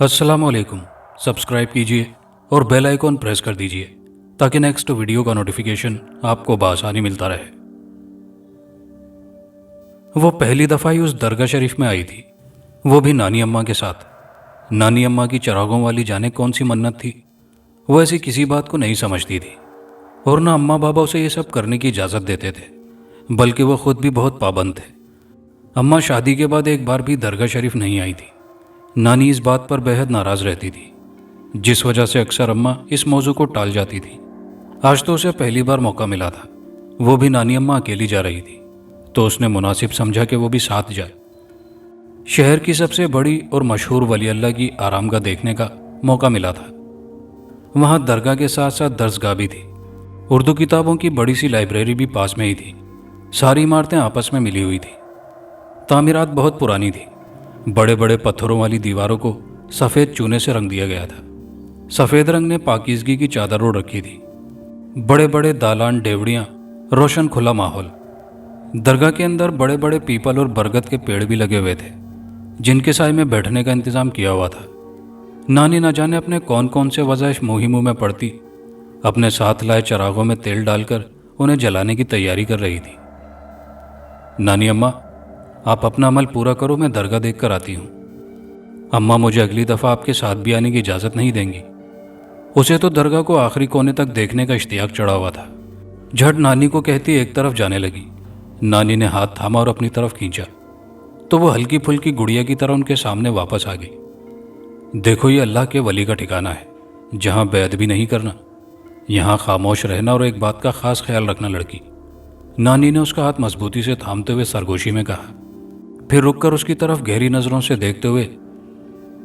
अस्सलाम वालेकुम। सब्सक्राइब कीजिए और बेल आइकॉन प्रेस कर दीजिए ताकि नेक्स्ट वीडियो का नोटिफिकेशन आपको बआसानी मिलता रहे। वो पहली दफ़ा ही उस दरगाह शरीफ में आई थी, वो भी नानी अम्मा के साथ। नानी अम्मा की चिरागों वाली जाने कौन सी मन्नत थी, वो ऐसी किसी बात को नहीं समझती थी और ना अम्मा बाबा उसे ये सब करने की इजाज़त देते थे, बल्कि वो खुद भी बहुत पाबंद थे। अम्मा शादी के बाद एक बार भी दरगाह शरीफ नहीं आई थी। नानी इस बात पर बेहद नाराज़ रहती थी, जिस वजह से अक्सर अम्मा इस मौजू को टाल जाती थी। आज तो उसे पहली बार मौका मिला था, वो भी नानी अम्मा अकेली जा रही थी, तो उसने मुनासिब समझा कि वो भी साथ जाए। शहर की सबसे बड़ी और मशहूर वली अल्लाह की आरामगाह देखने का मौका मिला था। वहाँ दरगाह के साथ साथ दरसगाह भी थी। उर्दू किताबों की बड़ी सी लाइब्रेरी भी पास में ही थी। सारी इमारतें आपस में मिली हुई थी। तामीरात बहुत पुरानी थी। बड़े बड़े पत्थरों वाली दीवारों को सफ़ेद चूने से रंग दिया गया था। सफ़ेद रंग ने पाकीज़गी की चादर ओढ़ रखी थी। बड़े बड़े दालान, डेवड़ियाँ, रोशन खुला माहौल। दरगाह के अंदर बड़े बड़े पीपल और बरगद के पेड़ भी लगे हुए थे, जिनके साए में बैठने का इंतज़ाम किया हुआ था। नानी न जाने अपने कौन कौन से वज़ाइफ मुँह ही मुँह में पड़ती, अपने साथ लाए चिरागों में तेल डालकर उन्हें जलाने की तैयारी कर रही थी। नानी अम्मा, आप अपना अमल पूरा करो, मैं दरगाह देख कर आती हूँ। अम्मा, मुझे अगली दफ़ा आपके साथ भी आने की इजाज़त नहीं देंगी। उसे तो दरगाह को आखिरी कोने तक देखने का इश्तियाक चढ़ा हुआ था। झट नानी को कहती एक तरफ जाने लगी। नानी ने हाथ थामा और अपनी तरफ खींचा तो वो हल्की फुल्की गुड़िया की तरह उनके सामने वापस आ गई। देखो, ये अल्लाह के वली का ठिकाना है, जहाँ बेअदबी नहीं करना, यहाँ खामोश रहना और एक बात का खास ख्याल रखना लड़की। नानी ने उसका हाथ मजबूती से थामते हुए सरगोशी में कहा, फिर रुककर उसकी तरफ गहरी नज़रों से देखते हुए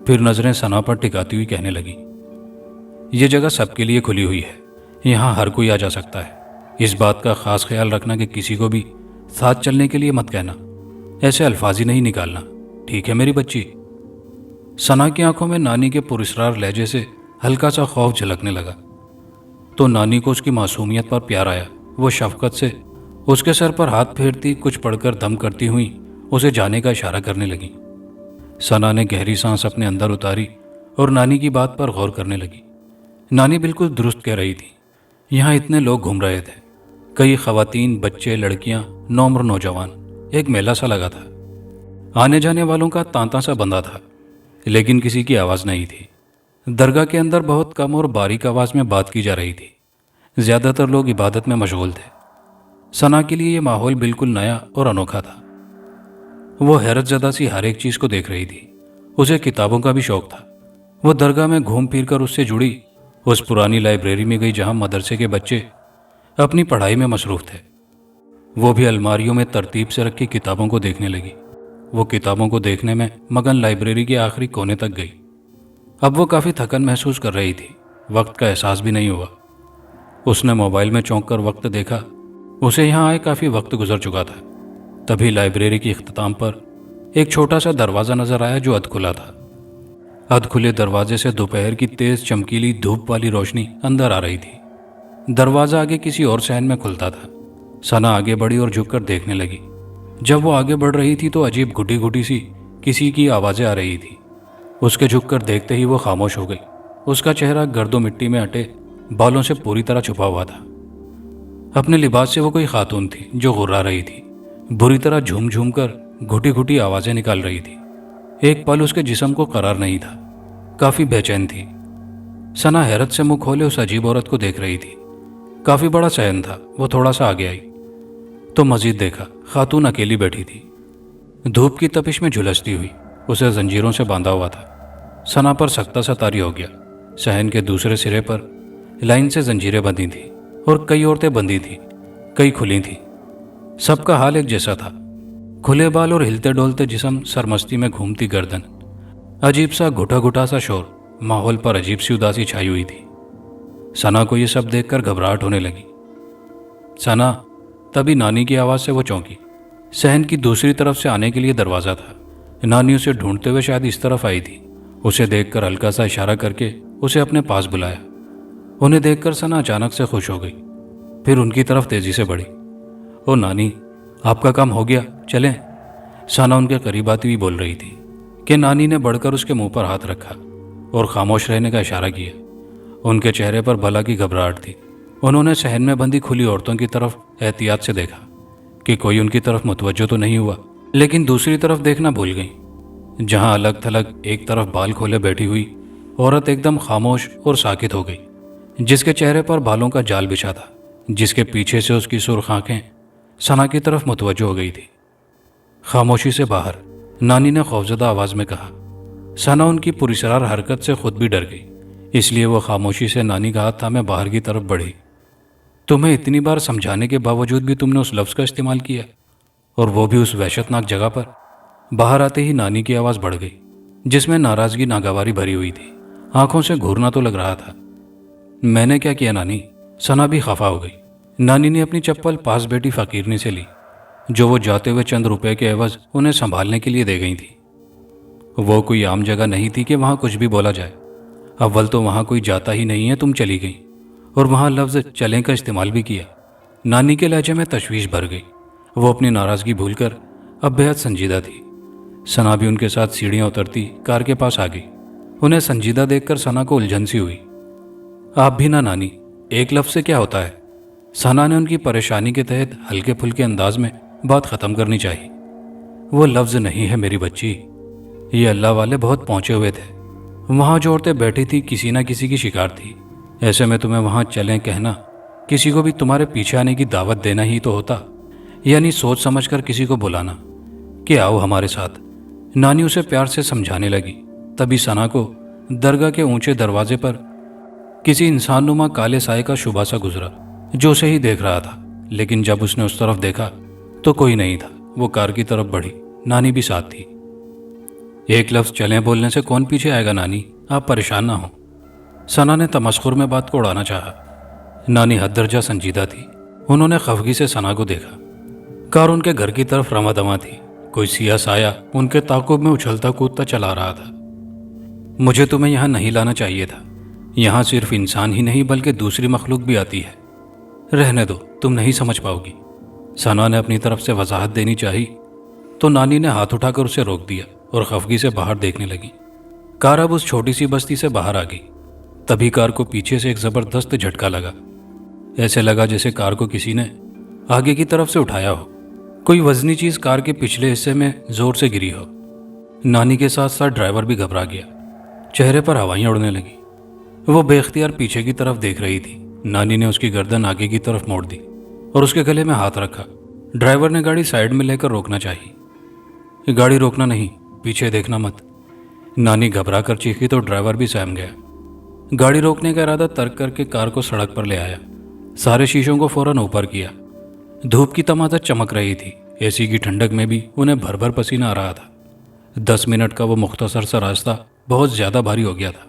फिर नज़रें सना पर टिकाती हुई कहने लगी, ये जगह सबके लिए खुली हुई है, यहाँ हर कोई आ जा सकता है। इस बात का खास ख्याल रखना कि किसी को भी साथ चलने के लिए मत कहना, ऐसे अल्फाज ही नहीं निकालना, ठीक है मेरी बच्ची। सना की आंखों में नानी के पुरस्रार लहजे से हल्का सा खौफ झलकने लगा, तो नानी को उसकी मासूमियत पर प्यार आया। वो शफकत से उसके सर पर हाथ फेरती, कुछ पढ़कर दम करती हुई उसे जाने का इशारा करने लगी। सना ने गहरी सांस अपने अंदर उतारी और नानी की बात पर गौर करने लगी। नानी बिल्कुल दुरुस्त कह रही थी। यहाँ इतने लोग घूम रहे थे, कई खवातीन, बच्चे, लड़कियाँ, नौम्र नौजवान। एक मेला सा लगा था। आने जाने वालों का तांता सा बंधा था, लेकिन किसी की आवाज़ नहीं थी। दरगाह के अंदर बहुत कम और बारीक आवाज़ में बात की जा रही थी। ज़्यादातर लोग इबादत में मशगूल थे। सना के लिए ये माहौल बिल्कुल नया और अनोखा था। वो हैरत ज़दा सी हर एक चीज़ को देख रही थी। उसे किताबों का भी शौक़ था। वो दरगाह में घूम फिर कर उससे जुड़ी उस पुरानी लाइब्रेरी में गई जहाँ मदरसे के बच्चे अपनी पढ़ाई में मसरूफ़ थे। वो भी अलमारियों में तरतीब से रखी किताबों को देखने लगी। वो किताबों को देखने में मगन लाइब्रेरी के आखिरी कोने तक गई। अब वो काफ़ी थकन महसूस कर रही थी। वक्त का एहसास भी नहीं हुआ। उसने मोबाइल में चौंक कर वक्त देखा। उसे यहाँ आए काफ़ी वक्त गुजर चुका था। तभी लाइब्रेरी की इख्तिताम पर एक छोटा सा दरवाज़ा नज़र आया जो अधखुला था। अधखुले दरवाजे से दोपहर की तेज़ चमकीली धूप वाली रोशनी अंदर आ रही थी। दरवाज़ा आगे किसी और सहन में खुलता था। सना आगे बढ़ी और झुककर देखने लगी। जब वो आगे बढ़ रही थी तो अजीब घुटी घुटी सी किसी की आवाज़ें आ रही थी। उसके झुककर देखते ही वो खामोश हो गई। उसका चेहरा गर्दो मिट्टी में अटे बालों से पूरी तरह छुपा हुआ था। अपने लिबास से वो कोई खातून थी जो गुर्रा रही थी। बुरी तरह झूम झूम कर घुटी घुटी आवाज़ें निकाल रही थी। एक पल उसके जिस्म को करार नहीं था। काफ़ी बेचैन थी। सना हैरत से मुंह खोले उस अजीब औरत को देख रही थी। काफ़ी बड़ा सहन था। वो थोड़ा सा आगे आई तो मजीद देखा, खातून अकेली बैठी थी, धूप की तपिश में झुलसती हुई। उसे जंजीरों से बांधा हुआ था। सना पर सख्ता सा तारी हो गया। सहन के दूसरे सिरे पर लाइन से जंजीरें बंधी थी और कई औरतें बंधी थी, कई खुली थी। सबका हाल एक जैसा था। खुले बाल और हिलते डोलते जिस्म, सरमस्ती में घूमती गर्दन, अजीब सा घुटा घुटा सा शोर। माहौल पर अजीब सी उदासी छाई हुई थी। सना को ये सब देखकर घबराहट होने लगी। सना, तभी नानी की आवाज़ से वो चौंकी। सहन की दूसरी तरफ से आने के लिए दरवाज़ा था। नानी उसे ढूंढते हुए शायद इस तरफ आई थी। उसे देखकर हल्का सा इशारा करके उसे अपने पास बुलाया। उन्हें देखकर सना अचानक से खुश हो गई। फिर उनकी तरफ तेज़ी से बढ़ी। ओ नानी, आपका काम हो गया, चलें? सना उनके करीब आती हुई बोल रही थी कि नानी ने बढ़कर उसके मुंह पर हाथ रखा اور خاموش رہنے کا اشارہ کیا۔ ان کے چہرے پر بلا کی گھبراہٹ تھی۔ انہوں نے صحن میں بندھی کھلی عورتوں کی طرف احتیاط سے دیکھا کہ کوئی ان کی طرف متوجہ تو نہیں ہوا، لیکن دوسری طرف دیکھنا بھول گئیں، جہاں الگ تھلگ ایک طرف بال کھولے بیٹھی ہوئی عورت ایک دم خاموش اور ساکت ہو گئی، جس کے چہرے پر بالوں کا جال بچھا تھا، جس کے پیچھے سے اس کی سرخ آنکھیں ثنا کی طرف متوجہ ہو گئی تھی۔ خاموشی سے باہر، نانی نے خوفزدہ آواز میں کہا۔ ثنا ان کی پراسرار حرکت سے خود بھی ڈر گئی، اس لیے وہ خاموشی سے نانی کا ہاتھ تھامے باہر کی طرف بڑھی۔ تمہیں اتنی بار سمجھانے کے باوجود بھی تم نے اس لفظ کا استعمال کیا، اور وہ بھی اس وحشتناک جگہ پر۔ باہر آتے ہی نانی کی آواز بڑھ گئی، جس میں ناراضگی ناگواری بھری ہوئی تھی، آنکھوں سے گھورنا تو لگ رہا تھا۔ میں نے کیا کیا نانی؟ ثنا بھی خفا ہو گئی۔ نانی نے اپنی چپل پاس بیٹھی فقیرنی سے لی، جو وہ جاتے ہوئے چند روپے کے عوض انہیں سنبھالنے کے لیے دے گئی تھی۔ وہ کوئی عام جگہ نہیں تھی کہ وہاں کچھ بھی بولا جائے۔ اول تو وہاں کوئی جاتا ہی نہیں ہے، تم چلی گئی، اور وہاں لفظ چلیں کا استعمال بھی کیا۔ نانی کے لہجے میں تشویش بھر گئی۔ وہ اپنی ناراضگی بھول کر اب بے حد سنجیدہ تھی۔ ثنا بھی ان کے ساتھ سیڑھیاں اترتی کار کے پاس آ گئی۔ انہیں سنجیدہ دیکھ کر ثنا کو الجھن سی ہوئی۔ آپ بھی نہ نانی، ایک لفظ سے کیا ہوتا ہے؟ ثنا نے ان کی پریشانی کے تحت ہلکے پھلکے انداز میں بات ختم کرنی چاہیے۔ وہ لفظ نہیں ہے میری بچی، یہ اللہ والے بہت پہنچے ہوئے تھے۔ وہاں جو عورتیں بیٹھی تھی کسی نہ کسی کی شکار تھی، ایسے میں تمہیں وہاں چلیں کہنا کسی کو بھی تمہارے پیچھے آنے کی دعوت دینا ہی تو ہوتا، یعنی سوچ سمجھ کر کسی کو بلانا کہ آؤ ہمارے ساتھ۔ نانی اسے پیار سے سمجھانے لگی، تبھی ثنا کو درگاہ کے اونچے دروازے پر کسی انسان نما کالے سائے کا شبہ سا گزرا، جو اسے ہی دیکھ رہا تھا، لیکن جب اس نے اس طرف دیکھا تو کوئی نہیں تھا۔ وہ کار کی طرف بڑھی، نانی بھی ساتھ تھی۔ ایک لفظ چلیں بولنے سے کون پیچھے آئے گا نانی، آپ پریشان نہ ہوں۔ ثنا نے تمسخر میں بات کو اڑانا چاہا۔ نانی حد درجہ سنجیدہ تھی۔ انہوں نے خفگی سے ثنا کو دیکھا۔ کار ان کے گھر کی طرف رواں دواں تھی۔ کوئی سیاہ سایہ ان کے تعاقب میں اچھلتا کودتا چلا رہا تھا۔ مجھے تمہیں یہاں نہیں لانا چاہیے تھا، یہاں صرف انسان ہی نہیں بلکہ دوسری مخلوق بھی آتی ہے۔ رہنے دو، تم نہیں سمجھ پاؤ گی۔ ثنا نے اپنی طرف سے وضاحت دینی چاہی تو نانی نے ہاتھ اٹھا کر اسے روک دیا اور خفگی سے باہر دیکھنے لگی۔ کار اب اس چھوٹی سی بستی سے باہر آ گئی۔ تبھی کار کو پیچھے سے ایک زبردست جھٹکا لگا۔ ایسے لگا جیسے کار کو کسی نے آگے کی طرف سے اٹھایا ہو، کوئی وزنی چیز کار کے پچھلے حصے میں زور سے گری ہو۔ نانی کے ساتھ ساتھ ڈرائیور بھی گھبرا گیا، چہرے پر ہوائیاں اڑنے لگیں۔ وہ بے اختیار پیچھے کی طرف دیکھ رہی تھی۔ نانی نے اس کی گردن آگے کی طرف موڑ دی اور اس کے گلے میں ہاتھ رکھا۔ ڈرائیور نے گاڑی سائیڈ میں لے کر روکنا چاہی۔ گاڑی روکنا نہیں، پیچھے دیکھنا مت۔ نانی گھبرا کر چیخی تو ڈرائیور بھی سہم گیا۔ گاڑی روکنے کا ارادہ ترک کر کے کار کو سڑک پر لے آیا، سارے شیشوں کو فوراً اوپر کیا۔ دھوپ کی تمازت چمک رہی تھی، اے سی کی ٹھنڈک میں بھی انہیں بھر بھر پسینہ آ رہا تھا۔ 10 منٹ کا وہ مختصر سا راستہ بہت زیادہ بھاری ہو گیا تھا۔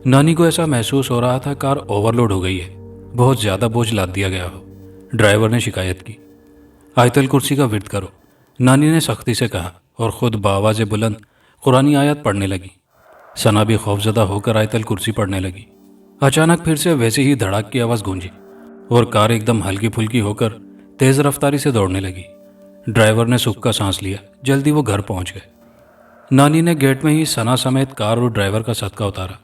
نانی کو ایسا محسوس ہو رہا تھا کار اوور لوڈ ہو گئی ہے، بہت زیادہ بوجھ لاد دیا گیا ہو۔ ڈرائیور نے شکایت کی۔ آیت الکرسی کا ورد کرو، نانی نے سختی سے کہا اور خود بآواز بلند قرآنی آیات پڑھنے لگی۔ ثنا بھی خوفزدہ ہو کر آیت الکرسی پڑھنے لگی۔ اچانک پھر سے ویسے ہی دھڑاک کی آواز گونجی اور کار ایک دم ہلکی پھلکی ہو کر تیز رفتاری سے دوڑنے لگی۔ ڈرائیور نے سکھ کا سانس لیا، جلدی وہ گھر پہنچ گئے۔ نانی نے گیٹ میں ہی ثنا سمیت کار اور ڈرائیور کا صدقہ اتارا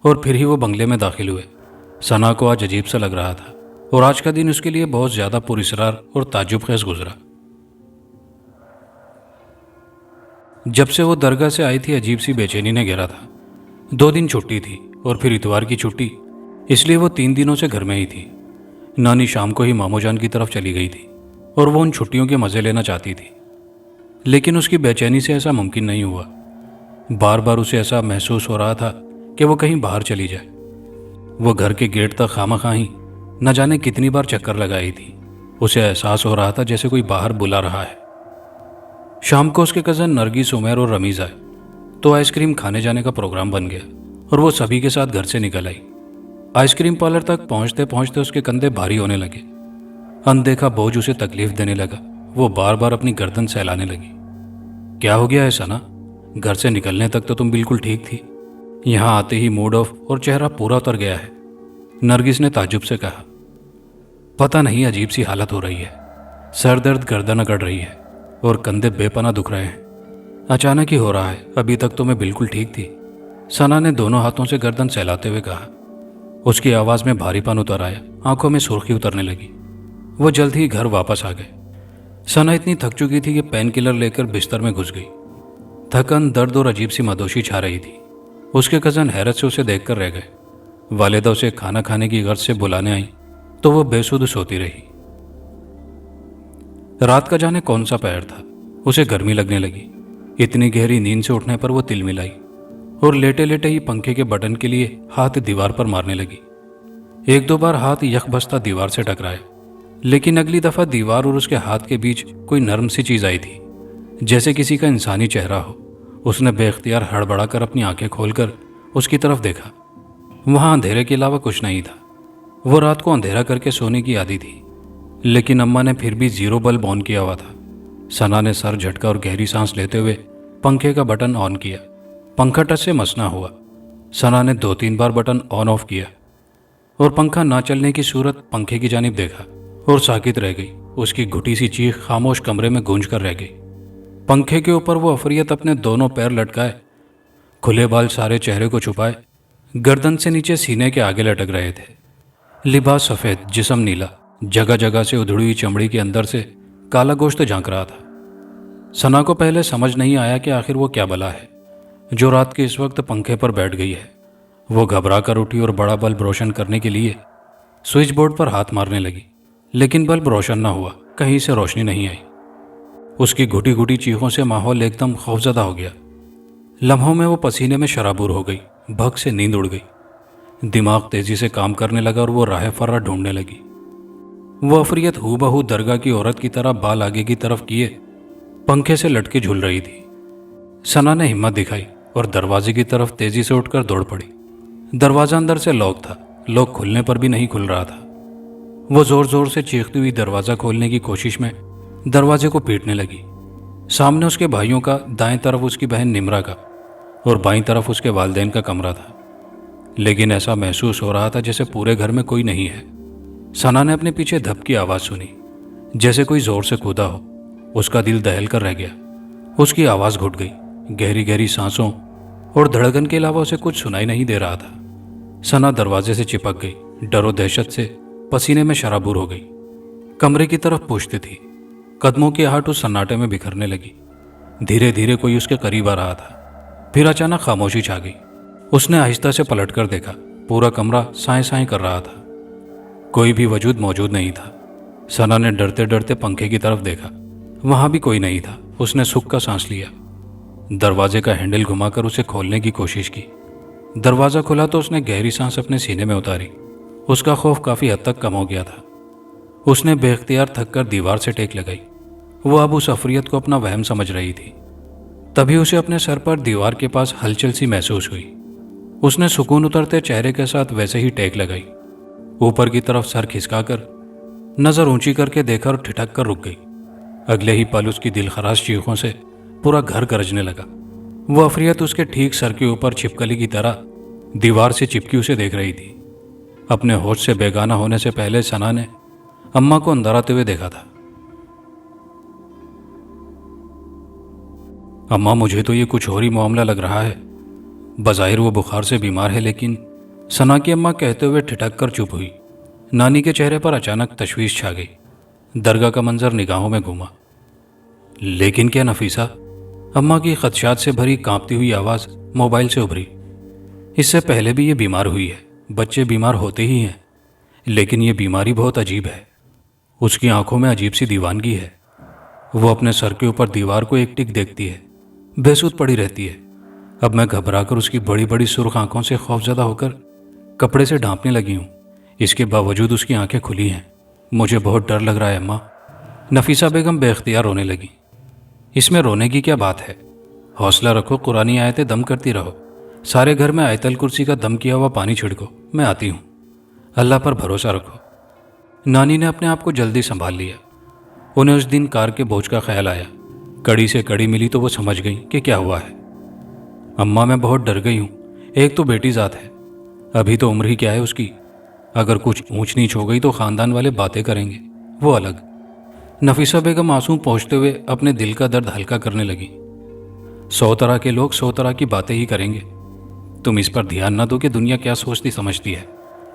اور پھر ہی وہ بنگلے میں داخل ہوئے۔ ثنا کو آج عجیب سا لگ رہا تھا اور آج کا دن اس کے لیے بہت زیادہ پراسرار اور تعجب خیز گزرا۔ جب سے وہ درگاہ سے آئی تھی عجیب سی بے چینی نے گھیرا تھا۔ 2 دن چھٹی تھی اور پھر اتوار کی چھٹی، اس لیے وہ 3 دنوں سے گھر میں ہی تھی۔ نانی شام کو ہی ماموں جان کی طرف چلی گئی تھی اور وہ ان چھٹیوں کے مزے لینا چاہتی تھی، لیکن اس کی بے چینی سے ایسا ممکن نہیں ہوا۔ بار بار اسے ایسا محسوس ہو رہا تھا کہ وہ کہیں باہر چلی جائے۔ وہ گھر کے گیٹ تک خواہ ہی نہ جانے کتنی بار چکر لگائی تھی۔ اسے احساس ہو رہا تھا جیسے کوئی باہر بلا رہا ہے۔ شام کو اس کے کزن نرگس، عمیر اور رمیز آئے تو آئس کریم کھانے جانے کا پروگرام بن گیا اور وہ سبھی کے ساتھ گھر سے نکل آئی۔ آئس کریم پارلر تک پہنچتے پہنچتے اس کے کندھے بھاری ہونے لگے۔ اندیکھا بوجھ اسے تکلیف دینے لگا۔ وہ بار بار اپنی گردن سہلانے لگی۔ کیا ہو گیا ہے ثنا؟ گھر سے نکلنے تک تو تم بالکل ٹھیک تھی، یہاں آتے ہی موڈ آف اور چہرہ پورا اتر گیا ہے، نرگس نے تعجب سے کہا۔ پتہ نہیں عجیب سی حالت ہو رہی ہے، سر درد گردن اکڑ رہی ہے اور کندھے بے پناہ دکھ رہے ہیں۔ اچانک ہی ہو رہا ہے، ابھی تک تو میں بالکل ٹھیک تھی۔ सना ने दोनों हाथों से गर्दन सहलाते हुए कहा। उसकी आवाज में भारीपन उतर आया, आंखों में सुर्खी उतरने लगी। वो जल्द ही घर वापस आ गए। सना इतनी थक चुकी थी कि पेन किलर लेकर बिस्तर में घुस गई। थकन, दर्द और अजीब सी मदोशी छा रही थी। उसके कजन हैरत से उसे देखकर रह गए। वालिदा उसे खाना खाने की गर्ज से बुलाने आई तो वो बेसुध सोती रही। रात का जाने कौन सा पहर था, उसे गर्मी लगने लगी। इतनी गहरी नींद से उठने पर वो तिलमिलाई और लेटे लेटे ही पंखे के बटन के लिए हाथ दीवार पर मारने लगी। एक दो बार हाथ यकबस्ता दीवार से टकराया, लेकिन अगली दफा दीवार और उसके हाथ के बीच कोई नरम सी चीज आई थी, जैसे किसी का इंसानी चेहरा हो। उसने बेख्तियार हड़बड़ाकर अपनी आंखें खोलकर उसकी तरफ देखा। वहां अंधेरे के अलावा कुछ नहीं था। वो रात को अंधेरा करके सोने की आदी थी, लेकिन अम्मा ने फिर भी 0 बल्ब ऑन किया हुआ था। सना ने सर झटका और गहरी सांस लेते हुए पंखे का बटन ऑन किया। पंखा टच से मसना हुआ। सना ने 2-3 बार बटन ऑन ऑफ किया और पंखा ना चलने की सूरत पंखे की जानिब देखा और साकित रह गई। उसकी घुटी सी चीख खामोश कमरे में गूंज कर रह गई। पंखे के ऊपर वो अफरियत अपने दोनों पैर लटकाए, खुले बाल सारे चेहरे को छुपाए, गर्दन से नीचे सीने के आगे लटक रहे थे। लिबास सफ़ेद, जिस्म नीला, जगह जगह से उधड़ी हुई चमड़ी के अंदर से काला गोश्त झांक रहा था। सना को पहले समझ नहीं आया कि आखिर वो क्या बला है जो रात के इस वक्त पंखे पर बैठ गई है। वो घबरा कर उठी और बड़ा बल्ब रोशन करने के लिए स्विच बोर्ड पर हाथ मारने लगी, लेकिन बल्ब रोशन ना हुआ, कहीं से रोशनी नहीं आई। उसकी घुटी घुटी चीखों से माहौल एकदम खौफजदा हो गया। लम्हों में वो पसीने में शराबूर हो गई, भग से नींद उड़ गई। दिमाग तेजी से काम करने लगा और वो राह फर्रा ढूंढने लगी। वो अफरियत हूबहू दरगाह की औरत की तरह बाल आगे की तरफ किए पंखे से लटके झूल रही थी। सना ने हिम्मत दिखाई और दरवाजे की तरफ तेजी से उठकर दौड़ पड़ी। दरवाजा अंदर से लॉक था, लॉक खुलने पर भी नहीं खुल रहा था। वो जोर जोर से चीखती हुई दरवाजा खोलने की कोशिश में दरवाजे को पीटने लगी। सामने उसके भाइयों का, दाएं तरफ उसकी बहन निमरा का और बाईं तरफ उसके वालिदैन का कमरा था, लेकिन ऐसा महसूस हो रहा था जैसे पूरे घर में कोई नहीं है। सना ने अपने पीछे धप की आवाज़ सुनी, जैसे कोई जोर से कूदा हो। उसका दिल दहल कर रह गया। उसकी आवाज़ घुट गई। गहरी गहरी सांसों और धड़कन के अलावा उसे कुछ सुनाई नहीं दे रहा था। सना दरवाजे से चिपक गई, डरो दहशत से पसीने में शराबूर हो गई। कमरे की तरफ पूछती थी। कदमों की आहट उस सन्नाटे में बिखरने लगी। धीरे धीरे कोई उसके करीब आ रहा था। फिर अचानक खामोशी छा गई। उसने आहिस्ता से पलटकर देखा। पूरा कमरा साए साए कर रहा था। कोई भी वजूद मौजूद नहीं था। सना ने डरते डरते पंखे की तरफ देखा, वहां भी कोई नहीं था। उसने सुख का सांस लिया। दरवाजे का हैंडल घुमाकर उसे खोलने की कोशिश की। दरवाजा खुला तो उसने गहरी सांस अपने सीने में उतारी। उसका खौफ काफी हद तक कम हो गया था। उसने बेख्तियार थककर दीवार से टेक लगाई। वो अब उस अफरियत को अपना वहम समझ रही थी। तभी उसे अपने सर पर दीवार के पास हलचल सी महसूस हुई। उसने सुकून उतरते चेहरे के साथ वैसे ही टेक लगाई। ऊपर की तरफ सर खिसकाकर नजर ऊंची करके देखा और ठिठक कर रुक गई। अगले ही पल उसकी दिलखराश चीखों से पूरा घर गरजने लगा। वो अफरियत उसके ठीक सर के ऊपर छिपकली की तरह दीवार से चिपकी उसे देख रही थी। अपने होश से बेगाना होने से पहले सना ने अम्मा को अंदर आते हुए देखा था। अम्मा, मुझे तो ये कुछ और ही मामला लग रहा है। बज़ाहिर वो बुखार से बीमार है, लेकिन सना की अम्मा कहते हुए ठिठक कर चुप हुई। नानी के चेहरे पर अचानक तशवीश छा गई। दरगाह का मंजर निगाहों में घूमा। लेकिन क्या नफीसा? अम्मा की खदशात से भरी कांपती हुई आवाज़ मोबाइल से उभरी। इससे पहले भी ये बीमार हुई है। बच्चे बीमार होते ही हैं, लेकिन ये बीमारी बहुत अजीब है। उसकी आंखों में अजीब सी दीवानगी है। वो अपने सर के ऊपर दीवार को एक टिक देखती है, बेसुध पड़ी रहती है। अब मैं घबराकर उसकी बड़ी बड़ी सुर्ख आंखों से खौफजदा होकर कपड़े से ढांपने लगी हूँ। इसके बावजूद उसकी आंखें खुली हैं। मुझे बहुत डर लग रहा है अम्मा। नफीसा बेगम बेख्तियार रोने लगी। इसमें रोने की क्या बात है? हौसला रखो, कुरानी आयतें दम करती रहो। सारे घर में आयतल कुर्सी का दम किया हुआ पानी छिड़को, मैं आती हूँ। अल्लाह पर भरोसा रखो। नानी ने अपने आप को जल्दी संभाल लिया। उन्हें उस दिन कार के बोझ का ख्याल आया। कड़ी से कड़ी मिली तो वो समझ गई कि क्या हुआ है। अम्मा, मैं बहुत डर गई हूँ। एक तो बेटी ज़ात है, अभी तो उम्र ही क्या है उसकी। अगर कुछ ऊंच नीच हो गई तो खानदान वाले बातें करेंगे, वो अलग। नफीसा बेगम आंसू पोंछते हुए अपने दिल का दर्द हल्का करने लगी। 100 तरह के लोग 100 तरह की बातें ही करेंगे। تم اس پر دھیان نہ دو کہ دنیا کیا سوچتی سمجھتی ہے.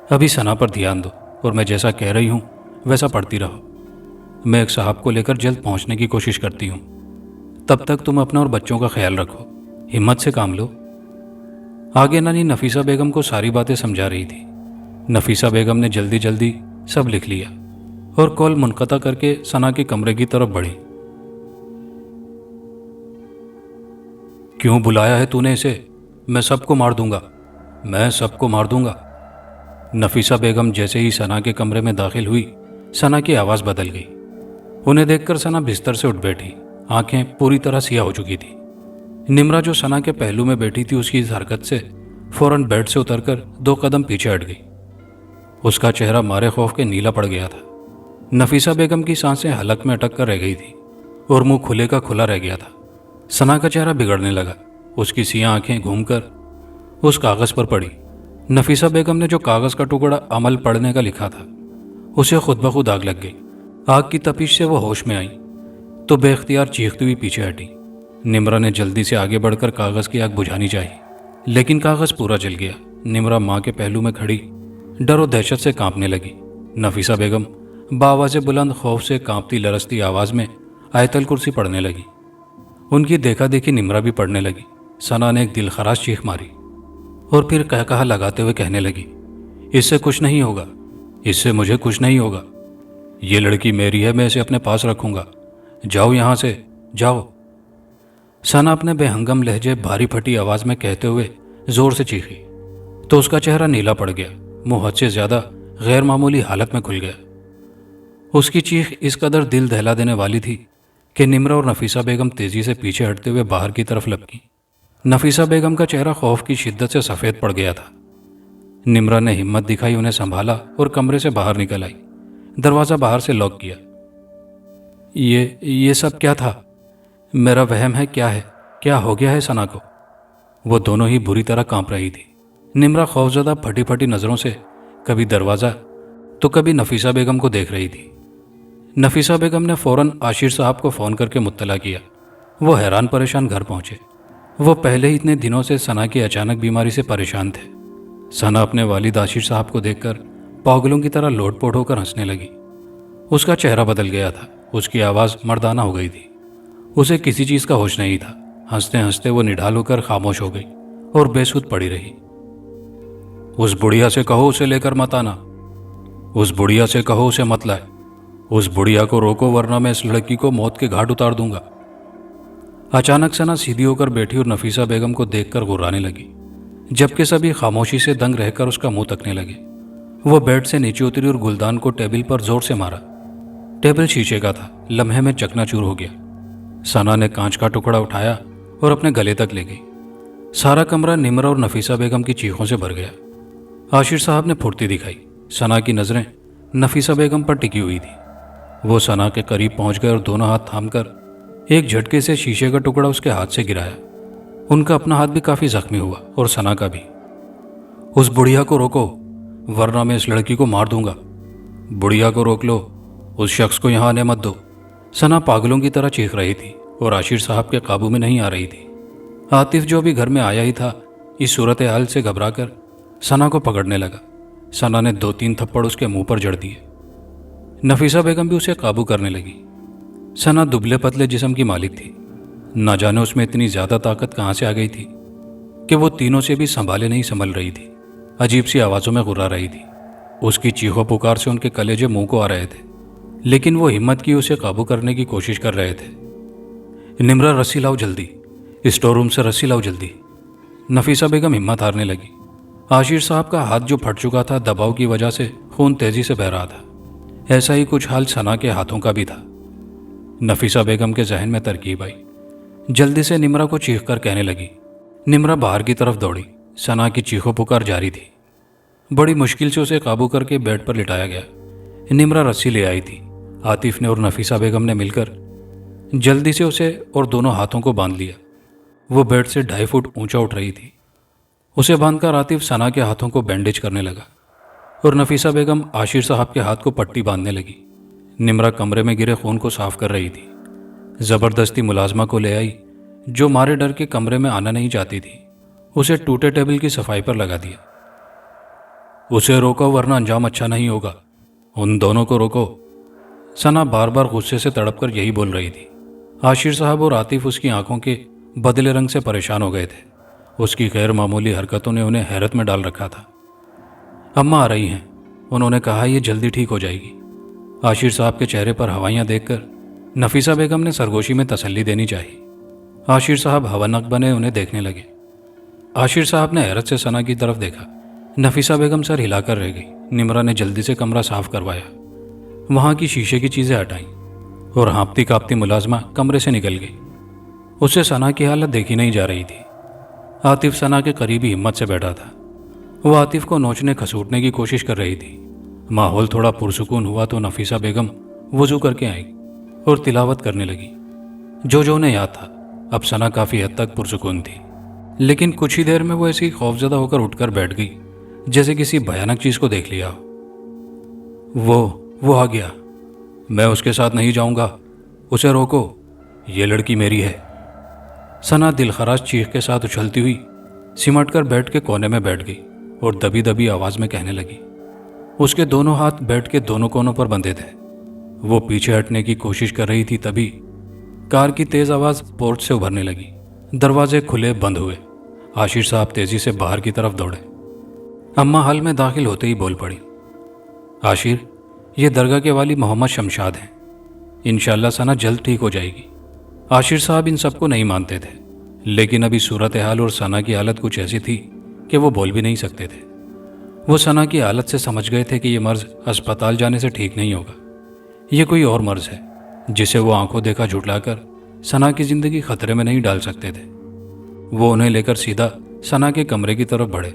ابھی ثنا پر دھیان دو اور میں جیسا کہہ رہی ہوں ویسا پڑھتی رہو. میں ایک صاحب کو لے کر جلد پہنچنے کی کوشش کرتی ہوں. تب تک تم اپنا اور بچوں کا خیال رکھو. ہمت سے کام لو. آگے نانی نفیسہ بیگم کو ساری باتیں سمجھا رہی تھی. نفیسہ بیگم نے جلدی جلدی سب لکھ لیا اور کال منقطع کر کے ثنا کے کمرے کی طرف بڑھی. کیوں بلایا ہے تو نے اسے؟ میں سب کو مار دوں گا. میں سب کو مار دوں گا. نفیسہ بیگم جیسے ہی ثنا کے کمرے میں داخل ہوئی ثنا کی آواز بدل گئی. انہیں دیکھ کر ثنا بستر سے اٹھ بیٹھی. آنکھیں پوری طرح سیاہ ہو چکی تھی. نمرا جو ثنا کے پہلو میں بیٹھی تھی اس کی اس حرکت سے فوراً بیڈ سے اتر کر 2 قدم پیچھے ہٹ گئی. اس کا چہرہ مارے خوف کے نیلا پڑ گیا تھا. نفیسہ بیگم کی سانسیں حلق میں اٹک کر رہ گئی تھی اور منہ کھلے کا کھلا رہ گیا تھا. ثنا کا چہرہ بگڑنے لگا. اس کی سیاہ آنکھیں گھوم کر اس کاغذ پر پڑی. نفیسہ بیگم نے جو کاغذ کا ٹکڑا عمل پڑھنے کا لکھا تھا اسے خود بخود آگ لگ گئی. آگ کی تپش سے وہ ہوش میں آئی تو بے اختیار چیختی ہوئی پیچھے ہٹی. نمرا نے جلدی سے آگے بڑھ کر کاغذ کی آگ بجھانی چاہی لیکن کاغذ پورا جل گیا. نمرا ماں کے پہلو میں کھڑی ڈر و دہشت سے کانپنے لگی. نفیسہ بیگم بآواز بلند خوف سے کانپتی لرزتی آواز میں آیت الکرسی پڑھنے لگی. ان کی دیکھا دیکھی نمرا بھی پڑھنے لگی. ثنا نے ایک دل خراش چیخ ماری اور پھر قہقہا لگاتے ہوئے کہنے لگی، اس سے کچھ نہیں ہوگا. اس سے مجھے کچھ نہیں ہوگا. یہ لڑکی میری ہے. میں اسے اپنے پاس رکھوں گا. جاؤ یہاں سے جاؤ. ثنا اپنے بے ہنگم لہجے بھاری پھٹی آواز میں کہتے ہوئے زور سے چیخی تو اس کا چہرہ نیلا پڑ گیا. منہ حد سے زیادہ غیر معمولی حالت میں کھل گیا. اس کی چیخ اس قدر دل دہلا دینے والی تھی کہ نمرا اور نفیسہ بیگم تیزی سے پیچھے ہٹتے ہوئے باہر کی طرف لپکیں. نفیسہ بیگم کا چہرہ خوف کی شدت سے سفید پڑ گیا تھا. نمرا نے ہمت دکھائی انہیں سنبھالا اور کمرے سے باہر نکل آئی. دروازہ باہر سے لاک کیا. یہ سب کیا تھا؟ میرا وہم ہے؟ کیا ہے؟ کیا ہو گیا ہے ثنا کو؟ وہ دونوں ہی بری طرح کانپ رہی تھی. نمرا خوفزدہ پھٹی پھٹی نظروں سے کبھی دروازہ تو کبھی نفیسہ بیگم کو دیکھ رہی تھی. نفیسہ بیگم نے فوراً عاشر صاحب کو فون کر کے مطلع کیا. وہ حیران پریشان گھر پہنچے. وہ پہلے ہی اتنے دنوں سے ثنا کی اچانک بیماری سے پریشان تھے. ثنا اپنے والد عاشر صاحب کو دیکھ کر پاگلوں کی طرح لوٹ پوٹ ہو کر ہنسنے لگی. اس کا چہرہ بدل گیا تھا. اس کی آواز مردانہ ہو گئی تھی. اسے کسی چیز کا ہوش نہیں تھا. ہنستے ہنستے وہ نڈھال ہو کر خاموش ہو گئی اور بے سود پڑی رہی. اس بڑھیا سے کہو اسے لے کر مت آنا. اس بڑھیا سے کہو اسے مت لائے. اس بڑھیا کو روکو ورنہ میں اس لڑکی کو موت کے گھاٹ اتار دوں گا. اچانک ثنا سیدھی ہو کر بیٹھی اور نفیسہ بیگم کو دیکھ کر غرانے لگی جبکہ سبھی خاموشی سے دنگ رہ کر اس کا منہ تکنے لگے. وہ بیڈ سے نیچے اتری اور گلدان کو ٹیبل پر زور سے مارا. ٹیبل شیشے کا تھا. لمحے میں چکنا چور ہو گیا. ثنا نے کانچ کا ٹکڑا اٹھایا اور اپنے گلے تک لے گئی. سارا کمرہ نمرا اور نفیسہ بیگم کی چیخوں سے بھر گیا. عاشر صاحب نے پھرتی دکھائی. ثنا کی نظریں نفیسہ بیگم پر ٹکی ہوئی تھی. وہ ثنا کے قریب پہنچ گئے اور دونوں ہاتھ تھام کر ایک جھٹکے سے شیشے کا ٹکڑا اس کے ہاتھ سے گرایا. ان کا اپنا ہاتھ بھی کافی زخمی ہوا اور ثنا کا بھی. اس بڑھیا کو روکو ورنہ میں اس لڑکی کو مار دوں گا. بڑھیا کو روک لو. اس شخص کو یہاں آنے مت دو. ثنا پاگلوں کی طرح چیخ رہی تھی اور عاشر صاحب کے قابو میں نہیں آ رہی تھی. عاطف جو بھی گھر میں آیا ہی تھا اس صورتحال سے گھبرا کر ثنا کو پکڑنے لگا. ثنا نے 2-3 تھپڑ اس کے منہ پر جڑ دیے. نفیسہ بیگم بھی اسے قابو کرنے لگی. ثنا دبلے پتلے جسم کی مالک تھی. نہ جانے اس میں اتنی زیادہ طاقت کہاں سے آ گئی تھی کہ وہ تینوں سے بھی سنبھالے نہیں سنبھل رہی تھی. عجیب سی آوازوں میں غرا رہی تھی. اس کی چیخو پکار سے ان کے کلیجے منہ کو آ رہے تھے لیکن وہ ہمت کی اسے قابو کرنے کی کوشش کر رہے تھے. نمرا رسی لاؤ جلدی. اسٹور روم سے رسی لاؤ جلدی. نفیسہ بیگم ہمت ہارنے لگی. عاشر صاحب کا ہاتھ جو پھٹ چکا تھا دباؤ کی وجہ سے خون تیزی سے بہہ رہا تھا. ایسا ہی کچھ حال ثنا کے ہاتھوں کا بھی تھا. نفیسہ بیگم کے ذہن میں ترکیب آئی. جلدی سے نمرا کو چیخ کر کہنے لگی. نمرا باہر کی طرف دوڑی. ثنا کی چیخو پکار جاری تھی. بڑی مشکل سے اسے قابو کر کے بیڈ پر لٹایا گیا. نمرا رسی لے آئی تھی. عاطف نے اور نفیسہ بیگم نے مل کر جلدی سے اسے اور دونوں ہاتھوں کو باندھ لیا. وہ بیڈ سے 2.5 فٹ اونچا اٹھ رہی تھی. اسے باندھ کر عاطف ثنا کے ہاتھوں کو بینڈیج کرنے لگا اور نفیسہ بیگم عاشر صاحب کے ہاتھ کو پٹی باندھنے لگی. نمرا کمرے میں گرے خون کو صاف کر رہی تھی. زبردستی ملازمہ کو لے آئی جو مارے ڈر کے کمرے میں آنا نہیں چاہتی تھی. اسے ٹوٹے ٹیبل کی صفائی پر لگا دیا۔ اسے روکو ورنہ انجام اچھا نہیں ہوگا، ان دونوں کو روکو۔ ثنا بار بار غصے سے تڑپ کر یہی بول رہی تھی۔ عاشر صاحب اور عاطف اس کی آنکھوں کے بدلے رنگ سے پریشان ہو گئے تھے۔ اس کی غیر معمولی حرکتوں نے انہیں حیرت میں ڈال رکھا تھا۔ اماں آ رہی ہیں، انہوں نے کہا، یہ جلدی ٹھیک ہو جائے گی۔ عاشر صاحب کے چہرے پر ہوائیاں دیکھ کر نفیسہ بیگم نے سرگوشی میں تسلی دینی چاہی۔ عاشر صاحب ہونک بنے انہیں دیکھنے لگے۔ عاشر صاحب نے حیرت سے ثنا کی طرف دیکھا۔ نفیسہ بیگم سر ہلا کر رہ گئی۔ نمرا نے جلدی سے کمرہ صاف کروایا، وہاں کی شیشے کی چیزیں ہٹائیں اور ہانپتی کاپتی ملازمہ کمرے سے نکل گئی۔ اسے ثنا کی حالت دیکھی نہیں جا رہی تھی۔ عاطف ثنا کے قریبی ہمت سے بیٹھا تھا۔ وہ عاطف کو نوچنے کھسوٹنے کی کوشش کر رہی تھی۔ ماحول تھوڑا پرسکون ہوا تو نفیسہ بیگم وضو کر کے آئی اور تلاوت کرنے لگی۔ جو انہیں یاد تھا، اب ثنا کافی حد تک پرسکون تھی، لیکن کچھ ہی دیر میں وہ ایسی خوفزدہ ہو کر اٹھ کر بیٹھ گئی جیسے کسی بھیانک چیز کو دیکھ لیا ہو۔ وہ آ گیا، میں اس کے ساتھ نہیں جاؤں گا، اسے روکو، یہ لڑکی میری ہے۔ ثنا دلخراش چیخ کے ساتھ اچھلتی ہوئی سمٹ کر بیٹھ کے کونے میں بیٹھ گئی اور دبی دبی آواز میں کہنے لگی۔ اس کے دونوں ہاتھ بیٹھ کے دونوں کونوں پر بندھے تھے۔ وہ پیچھے ہٹنے کی کوشش کر رہی تھی، تبھی کار کی تیز آواز پورٹ سے ابھرنے لگی۔ دروازے کھلے بند ہوئے۔ عاشر صاحب تیزی سے باہر کی طرف دوڑے۔ اماں حال میں داخل ہوتے ہی بول پڑی، عاشر، یہ درگاہ کے والی محمد شمشاد ہیں، انشاءاللہ ثنا جلد ٹھیک ہو جائے گی۔ عاشر صاحب ان سب کو نہیں مانتے تھے، لیکن ابھی صورتحال اور ثنا کی حالت کچھ ایسی تھی کہ وہ بول بھی نہیں سکتے تھے۔ وہ ثنا کی حالت سے سمجھ گئے تھے کہ یہ مرض اسپتال جانے سے ٹھیک نہیں ہوگا، یہ کوئی اور مرض ہے جسے وہ آنکھوں دیکھا جھٹلا کر ثنا کی زندگی خطرے میں نہیں ڈال سکتے تھے۔ وہ انہیں لے کر سیدھا ثنا کے کمرے کی طرف بڑھے۔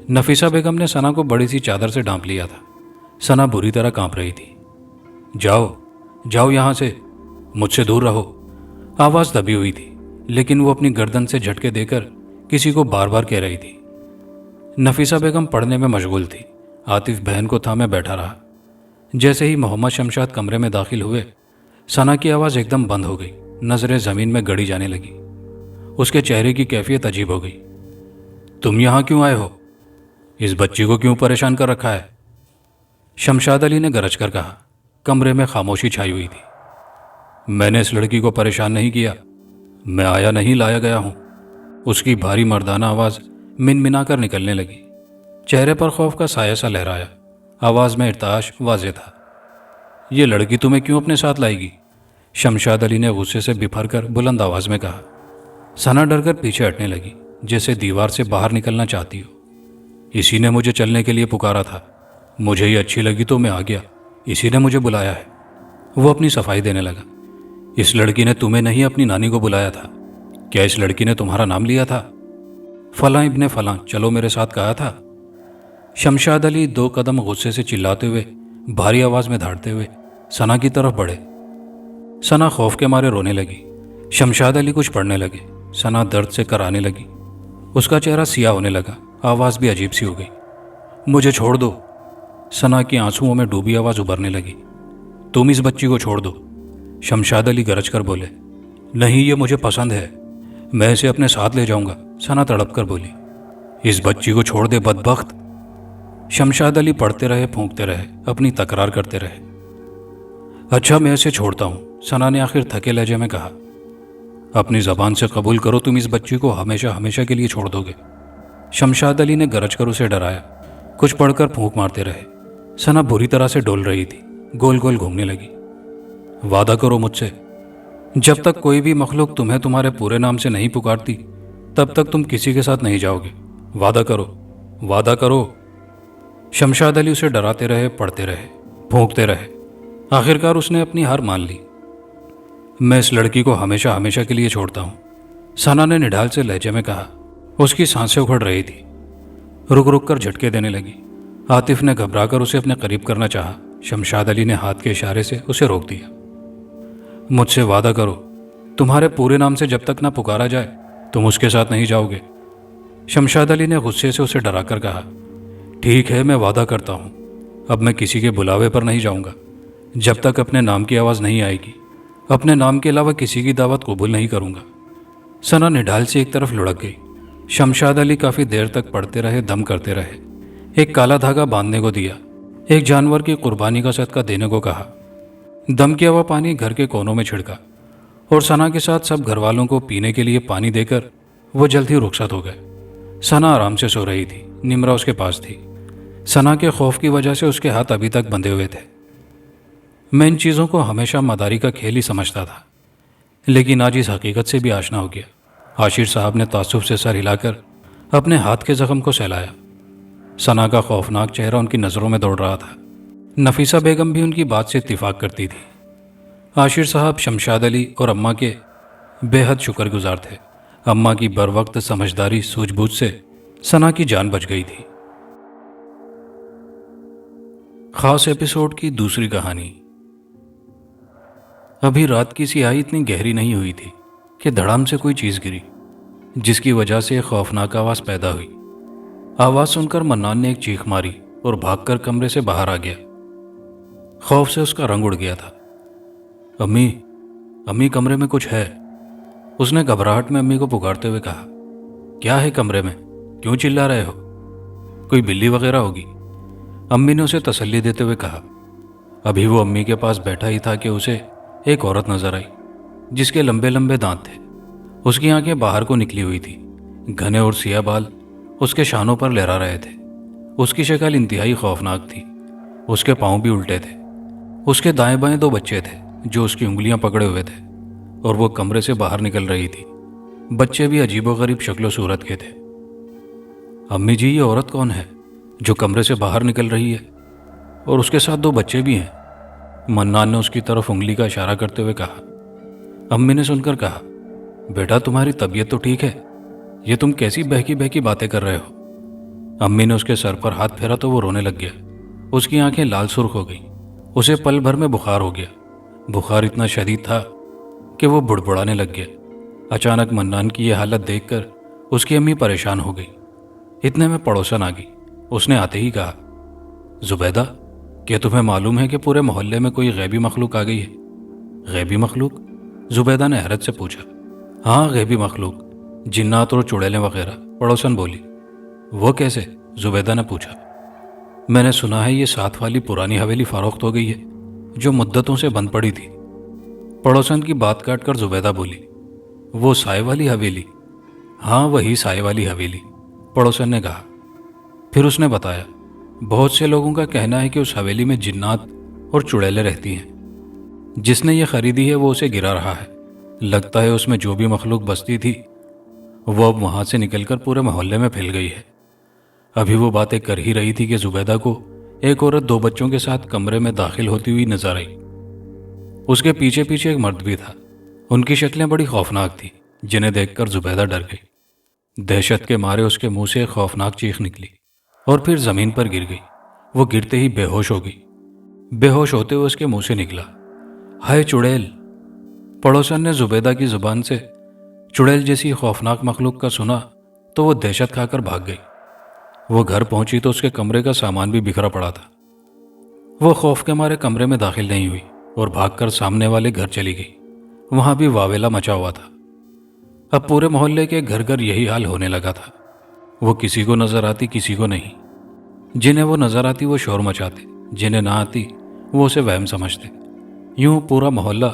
نفیسہ بیگم نے ثنا کو بڑی سی چادر سے ڈھانپ لیا تھا۔ ثنا بری طرح کانپ رہی تھی۔ جاؤ یہاں سے، مجھ سے دور رہو۔ آواز دبی ہوئی تھی، لیکن وہ اپنی گردن سے جھٹکے دے کر کسی کو بار بار کہہ رہی تھی۔ نفیسہ بیگم پڑھنے میں مشغول تھی۔ عاطف بہن کو تھامے بیٹھا رہا۔ جیسے ہی محمد شمشاد کمرے میں داخل ہوئے، ثنا کی آواز ایک دم بند ہو گئی، نظریں زمین میں گڑی جانے لگی۔ اس کے چہرے کی کیفیت عجیب ہو گئی۔ تم یہاں کیوں آئے ہو؟ اس بچی کو کیوں پریشان کر رکھا ہے؟ شمشاد علی نے گرج کر کہا۔ کمرے میں خاموشی چھائی ہوئی تھی۔ میں نے اس لڑکی کو پریشان نہیں کیا، میں آیا نہیں لایا گیا ہوں۔ اس کی بھاری مردانہ آواز منا کر نکلنے لگی۔ چہرے پر خوف کا سایہ سا لہرایا، آواز میں ارتعاش واضح تھا۔ یہ لڑکی تمہیں کیوں اپنے ساتھ لائے گی؟ شمشاد علی نے غصے سے بپھر کر بلند آواز میں کہا۔ ثنا ڈر کر پیچھے ہٹنے لگی، جیسے دیوار سے باہر نکلنا چاہتی ہو۔ اسی نے مجھے چلنے کے لیے پکارا تھا، مجھے یہ اچھی لگی تو میں آ گیا، اسی نے مجھے بلایا ہے۔ وہ اپنی صفائی دینے لگا۔ اس لڑکی نے تمہیں نہیں اپنی نانی کو بلایا تھا؟ کیا اس لڑکی نے تمہارا نام لیا تھا؟ فلاں ابن فلاں چلو میرے ساتھ کہا تھا؟ شمشاد علی 2 قدم غصے سے چلاتے ہوئے، بھاری آواز میں دھاڑتے ہوئے ثنا کی طرف بڑھے۔ ثنا خوف کے مارے رونے لگی۔ شمشاد علی کچھ پڑھنے لگے۔ ثنا درد سے کرانے لگی۔ اس کا چہرہ سیاہ ہونے لگا، آواز بھی عجیب سی ہو گئی۔ مجھے چھوڑ دو۔ ثنا کی آنسوؤں میں ڈوبی آواز ابھرنے لگی۔ تم اس بچی کو چھوڑ دو۔ شمشاد علی گرج کر بولے۔ نہیں، یہ مجھے پسند ہے، میں اسے اپنے ساتھ لے جاؤں گا۔ ثنا تڑپ کر بولی۔ اس بچی کو چھوڑ دے بدبخت۔ شمشاد علی پڑھتے رہے، پھونکتے رہے، اپنی تکرار کرتے رہے۔ اچھا، میں اسے چھوڑتا ہوں، ثنا نے آخر تھکے لہجے میں کہا۔ اپنی زبان سے قبول کرو تم اس بچی کو ہمیشہ ہمیشہ کے لیے چھوڑ دو گے۔ شمشاد علی نے گرج کر اسے ڈرایا۔ کچھ پڑھ کر پھونک مارتے رہے۔ ثنا بری طرح سے ڈول رہی تھی، گول گول گھومنے لگی۔ وعدہ کرو مجھ سے، جب تک کوئی بھی مخلوق تمہیں تمہارے پورے نام سے نہیں پکارتی تب تک تم کسی کے ساتھ نہیں جاؤ گے۔ وعدہ کرو، وعدہ کرو۔ شمشاد علی اسے ڈراتے رہے، پڑھتے رہے، پھونکتے رہے۔ آخرکار اس نے اپنی ہار مان لی۔ میں اس لڑکی کو ہمیشہ ہمیشہ کے لیے چھوڑتا ہوں، ثنا نے نڈال سے لہجے میں کہا۔ اس کی سانسیں اکھڑ رہی تھی، رک رک کر جھٹکے دینے لگی۔ عاطف نے گھبرا کر اسے اپنے قریب کرنا چاہا۔ شمشاد علی نے ہاتھ کے اشارے سے اسے روک دیا۔ مجھ سے وعدہ کرو، تمہارے پورے نام سے جب تک نہ پکارا جائے تم اس کے ساتھ نہیں جاؤ گے۔ شمشاد علی نے غصے سے اسے ڈرا کر کہا۔ ٹھیک ہے، میں وعدہ کرتا ہوں، اب میں کسی کے بلاوے پر نہیں جاؤں گا، جب تک اپنے نام کی آواز نہیں آئے گی۔ اپنے نام کے علاوہ کسی کی دعوت قبول نہیں کروں گا۔ ثنا نڈال سے ایک طرف لڑک گئی۔ शमशाद अली काफ़ी देर तक पढ़ते रहे, दम करते रहे। एक काला धागा बांधने को दिया, एक जानवर की कुर्बानी का सदका देने को कहा। दम किया हुआ पानी घर के कोनों में छिड़का और सना के साथ सब घर वालों को पीने के लिए पानी देकर वो जल्द ही रुखसत हो गए। सना आराम से सो रही थी, निम्रा उसके पास थी। सना के खौफ की वजह से उसके हाथ अभी तक बंधे हुए थे। मैं इन चीज़ों को हमेशा मदारी का खेल ही समझता था, लेकिन आज इस हकीकत से भी आशना हो गया। आशिर साहब ने तासुब से सर हिलाकर अपने हाथ के जख्म को सहलाया। सना का खौफनाक चेहरा उनकी नज़रों में दौड़ रहा था। नफीसा बेगम भी उनकी बात से इत्तिफाक करती थी। आशिर साहब शमशाद अली और अम्मा के बेहद शुक्रगुजार थे। अम्मा की बरवक्त समझदारी सूझबूझ से सना की जान बच गई थी। खास एपिसोड की दूसरी कहानी। अभी रात की सियाही इतनी गहरी नहीं हुई थी कि धड़ाम से कोई चीज़ गिरी, जिसकी वजह से खौफनाक आवाज़ पैदा हुई। आवाज़ सुनकर मन्नान ने एक चीख मारी और भागकर कमरे से बाहर आ गया। खौफ से उसका रंग उड़ गया था। अम्मी, अम्मी, कमरे में कुछ है। उसने घबराहट में अम्मी को पुकारते हुए कहा। क्या है कमरे में? क्यों चिल्ला रहे हो? कोई बिल्ली वगैरह होगी? अम्मी ने उसे तसल्ली देते हुए कहा। अभी वो अम्मी के पास बैठा ही था कि उसे एक औरत नजर आई, जिसके लंबे लंबे दांत थे। उसकी आंखें बाहर को निकली हुई थी। घने और सियाह बाल उसके शानों पर लहरा रहे थे। उसकी शक्ल इंतहाई खौफनाक थी। उसके पांव भी उल्टे थे। उसके दाएं बाएं दो बच्चे थे जो उसकी उंगलियां पकड़े हुए थे और वो कमरे से बाहर निकल रही थी। बच्चे भी अजीबोगरीब शक्लो सूरत के थे। अम्मी जी, ये औरत कौन है जो कमरे से बाहर निकल रही है और उसके साथ दो बच्चे भी हैं? मन्नान ने उसकी तरफ उंगली का इशारा करते हुए कहा। अम्मी ने सुनकर कहा, बेटा तुम्हारी तबीयत तो ठीक है, ये तुम कैसी बहकी बहकी बातें कर रहे हो? अम्मी ने उसके सर पर हाथ फेरा तो वो रोने लग गया। उसकी आंखें लाल सुर्ख हो गईं। उसे पल भर में बुखार हो गया। बुखार इतना शदीद था कि वो बुड़बुड़ाने लग गया। अचानक मन्नान की यह हालत देखकर उसकी अम्मी परेशान हो गई। इतने में पड़ोसन आ गई। उसने आते ही कहा, जुबैदा, क्या तुम्हें मालूम है कि पूरे मोहल्ले में कोई गैबी मखलूक आ गई है? गैबी मखलूक? जुबैदा ने हैरत से पूछा। हाँ, गैबी मखलूक, जिन्नात और चुड़ैलें वगैरह, पड़ोसन बोली। वो कैसे? जुबैदा ने पूछा। मैंने सुना है ये साथ वाली पुरानी हवेली फरोख्त हो गई है जो मुद्दतों से बंद पड़ी थी। पड़ोसन की बात काटकर जुबैदा बोली। वो साय वाली हवेली? हाँ, वही साय वाली हवेली, पड़ोसन ने कहा। फिर उसने बताया, बहुत से लोगों का कहना है कि उस हवेली में जिन्नात और चुड़ैलें रहती हैं। जिसने ये खरीदी है वो उसे गिरा रहा है। लगता है उसमें जो भी मखलूक बसती थी वो अब वहां से निकलकर पूरे मोहल्ले में फैल गई है। अभी वो बातें कर ही रही थी कि जुबैदा को एक औरत दो बच्चों के साथ कमरे में दाखिल होती हुई नजर आई। उसके पीछे पीछे एक मर्द भी था। उनकी शक्लें बड़ी खौफनाक थी, जिन्हें देखकर जुबैदा डर गई। दहशत के मारे उसके मुंह से एक खौफनाक चीख निकली और फिर जमीन पर गिर गई। वो गिरते ही बेहोश हो गई। बेहोश होते हुए उसके मुंह से निकला, हाय चुड़ैल। पड़ोसन ने जुबैदा की जुबान से चुड़ैल जैसी खौफनाक मखलूक का सुना तो वो दहशत खाकर भाग गई। वो घर पहुंची तो उसके कमरे का सामान भी बिखरा पड़ा था। वो खौफ के मारे कमरे में दाखिल नहीं हुई और भागकर सामने वाले घर चली गई। वहां भी वावेला मचा हुआ था। अब पूरे मोहल्ले के घर घर यही हाल होने लगा था। वो किसी को नजर आती, किसी को नहीं। जिन्हें वो नजर आती वो शोर मचाते, जिन्हें ना आती वो उसे वहम समझते। यूं पूरा मोहल्ला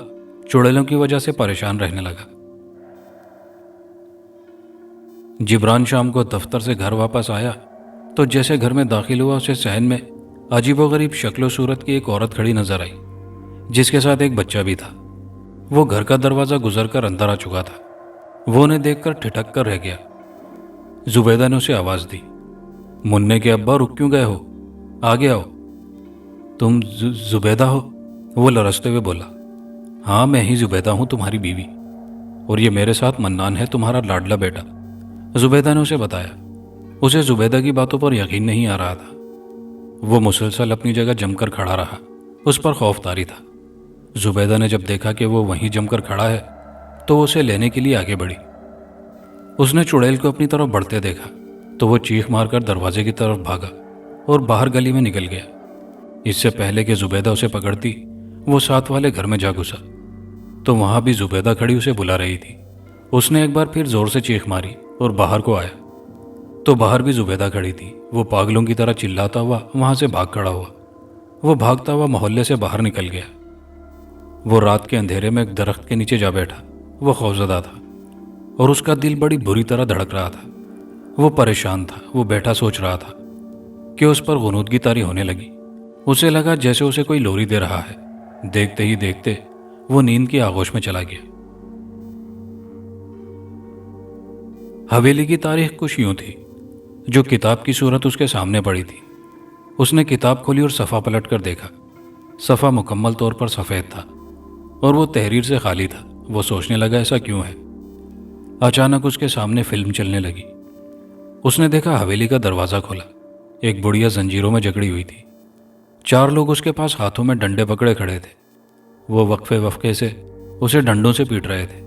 चुड़ैलों की वजह से परेशान रहने लगा। जिब्रान शाम को दफ्तर से घर वापस आया तो जैसे घर में दाखिल हुआ उसे सहन में अजीबोगरीब शक्लो सूरत की एक औरत खड़ी नजर आई, जिसके साथ एक बच्चा भी था। वो घर का दरवाजा गुजरकर अंदर आ चुका था। वो उन्हें देखकर ठिठक कर रह गया। जुबैदा ने उसे आवाज दी, मुन्ने के अब्बा, रुक क्यों गए हो? आगे आओ। तुम जुबैदा हो? वो लरसते हुए बोला। हाँ, मैं ही जुबैदा हूं, तुम्हारी बीवी, और ये मेरे साथ मन्नान है, तुम्हारा लाडला बेटा। जुबैदा ने उसे बताया। उसे जुबैदा की बातों पर यकीन नहीं आ रहा था। वो मुसलसल अपनी जगह जमकर खड़ा रहा। उस पर खौफ तारी था। जुबैदा ने जब देखा कि वो वहीं जमकर खड़ा है तो वो उसे लेने के लिए आगे बढ़ी। उसने चुड़ैल को अपनी तरफ बढ़ते देखा तो वो चीख मारकर दरवाजे की तरफ भागा और बाहर गली में निकल गया। इससे पहले कि जुबैदा उसे पकड़ती वो साथ वाले घर में जा घुसा तो वहां भी जुबैदा खड़ी उसे बुला रही थी। उसने एक बार फिर जोर से चीख मारी और बाहर को आया तो बाहर भी जुबैदा खड़ी थी। वो पागलों की तरह चिल्लाता हुआ वहां से भाग खड़ा हुआ। वो भागता हुआ मोहल्ले से बाहर निकल गया। वो रात के अंधेरे में एक दरख्त के नीचे जा बैठा। वो खौफजदा था और उसका दिल बड़ी बुरी तरह धड़क रहा था। वो परेशान था। वो बैठा सोच रहा था कि उस पर गुनूदगी तारी होने लगी। उसे लगा जैसे उसे कोई लोरी दे रहा है। देखते ही देखते वो नींद की आगोश में चला गया। हवेली की तारीख कुछ यूं थी। जो किताब की सूरत उसके सामने पड़ी थी। उसने किताब खोली और सफ़ा पलट कर देखा। सफ़ा मुकम्मल तौर पर सफ़ेद था और वो तहरीर से खाली था। वो सोचने लगा ऐसा क्यों है। अचानक उसके सामने फिल्म चलने लगी। उसने देखा हवेली का दरवाज़ा खोला। एक बुढ़िया जंजीरों में जकड़ी हुई थी। 4 लोग उसके पास हाथों में डंडे पकड़े खड़े थे। वो वक्फे वक्फे से उसे डंडों से पीट रहे थे।